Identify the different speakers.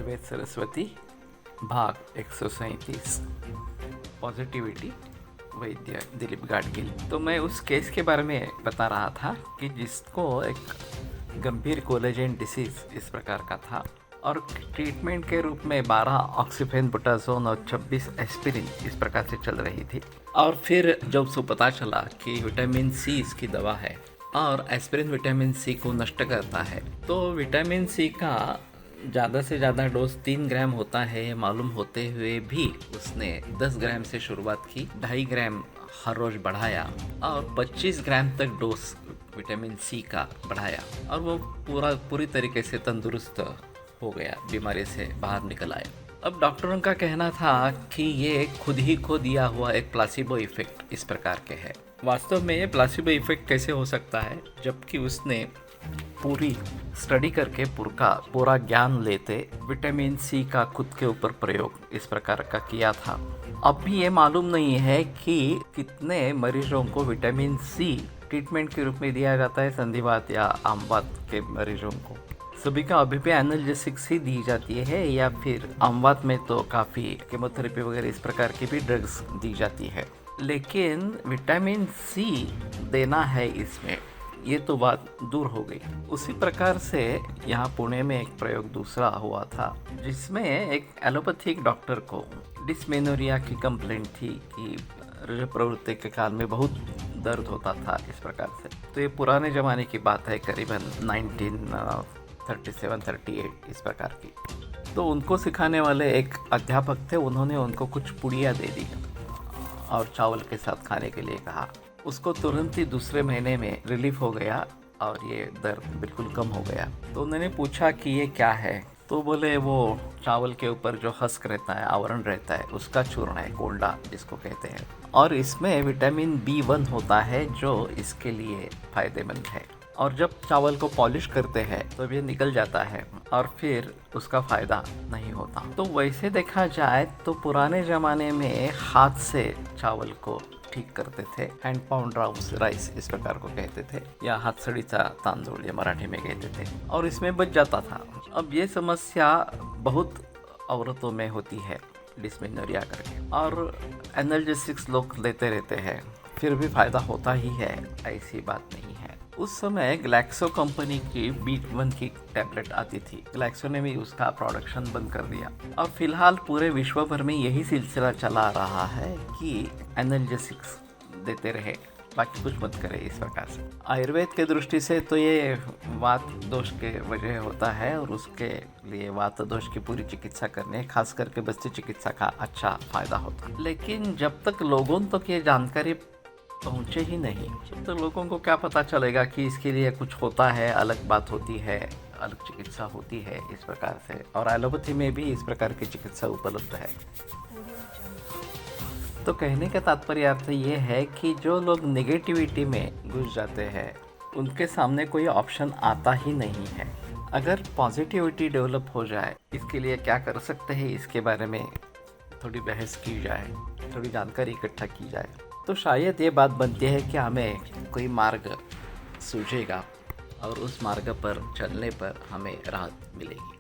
Speaker 1: आयुर्वेद सरस्वती भाग 137 पॉजिटिविटी वैद्य दिलीप गाडगिल। तो मैं उस केस के बारे में बता रहा था कि जिसको एक गंभीर कोलेजन डिसीज इस प्रकार का था और ट्रीटमेंट के रूप में 12 ऑक्सीफेनबुटाजोन और 26 एस्पिरिन इस प्रकार से चल रही थी। और फिर जब उसको पता चला कि विटामिन सी इसकी दवा है और एस्पिरिन विटामिन सी को नष्ट करता है, तो विटामिन सी का ज़्यादा से ज़्यादा डोज 3 ग्राम होता है मालूम होते हुए भी उसने 10 ग्राम से शुरुआत की, 2.5 ग्राम हर रोज़ बढ़ाया और 25 ग्राम तक डोज विटामिन सी का बढ़ाया और वो पूरी तरीके से तंदुरुस्त हो गया, बीमारी से बाहर निकल आया। अब डॉक्टरों का कहना था कि ये खुद ही को दिया हुआ एक प्लासिबो इफेक्ट इस प्रकार के है। वास्तव में ये प्लासिबो इफेक्ट कैसे हो सकता है, जबकि उसने पूरी स्टडी करके पूरा ज्ञान लेते विटामिन सी का खुद के ऊपर प्रयोग इस प्रकार का किया था। अब भी ये मालूम नहीं है कि कितने मरीजों को विटामिन सी ट्रीटमेंट के रूप में दिया जाता है, संधिवात या आमवात के मरीजों को। सभी का अभी भी एनाल्जेसिक्स ही दी जाती है या फिर आमवात में तो काफ़ी केमोथेरेपी वगैरह इस प्रकार की भी ड्रग्स दी जाती है, लेकिन विटामिन सी देना है इसमें, ये तो बात दूर हो गई। उसी प्रकार से यहाँ पुणे में एक प्रयोग दूसरा हुआ था जिसमें एक एलोपैथिक डॉक्टर को डिस्मेनोरिया की कंप्लेंट थी कि प्रवृत्ति के काल में बहुत दर्द होता था इस प्रकार से। तो ये पुराने ज़माने की बात है, करीबन 1937-38 इस प्रकार की। तो उनको सिखाने वाले एक अध्यापक थे, उन्होंने उनको कुछ पुड़िया दे दी और चावल के साथ खाने के लिए कहा। उसको तुरंत ही दूसरे महीने में रिलीफ हो गया और ये दर्द बिल्कुल कम हो गया। तो उन्होंने पूछा कि ये क्या है, तो बोले वो चावल के ऊपर जो हस्क रहता है, आवरण रहता है, उसका चूर्ण है, कोल्डा जिसको कहते हैं, और इसमें विटामिन B1 होता है जो इसके लिए फायदेमंद है। और जब चावल को पॉलिश करते हैं तो ये निकल जाता है और फिर उसका फ़ायदा नहीं होता। तो वैसे देखा जाए तो पुराने ज़माने में हाथ से चावल को ठीक करते थे, हैंड पाउंड राइस इस प्रकार को कहते थे, या हाथसड़ीचा तांदूळ ये मराठी में कहते थे, और इसमें बच जाता था। अब ये समस्या बहुत औरतों में होती है डिस्मेनोरिया करके, और एनाल्जेसिक्स लोग लेते रहते हैं, फिर भी फ़ायदा होता ही है, ऐसी बात नहीं है। उस समय ग्लैक्सो कंपनी की B1 की टैबलेट आती थी, ग्लैक्सो ने भी उसका प्रोडक्शन बंद कर दिया और फिलहाल पूरे विश्व भर में यही सिलसिला चला रहा है कि एनाल्जेसिक्स देते रहे, बाकी कुछ मत करे इस प्रकार से। आयुर्वेद के दृष्टि से तो ये वात दोष के वजह होता है और उसके लिए वात दोष की पूरी चिकित्सा करने, खास करके बस्ती चिकित्सा का अच्छा फायदा होता है। लेकिन जब तक लोगों तक ये जानकारी पहुँचे ही नहीं, तो लोगों को क्या पता चलेगा कि इसके लिए कुछ होता है, अलग बात होती है, अलग चिकित्सा होती है इस प्रकार से। और एलोपैथी में भी इस प्रकार की चिकित्सा उपलब्ध है। तो कहने का तात्पर्य अर्थ ये है कि जो लोग नेगेटिविटी में घुस जाते हैं उनके सामने कोई ऑप्शन आता ही नहीं है। अगर पॉजिटिविटी डेवलप हो जाए, इसके लिए क्या कर सकते हैं, इसके बारे में थोड़ी बहस की जाए, थोड़ी जानकारी इकट्ठा की जाए, तो शायद ये बात बनती है कि हमें कोई मार्ग सूझेगा और उस मार्ग पर चलने पर हमें राहत मिलेगी।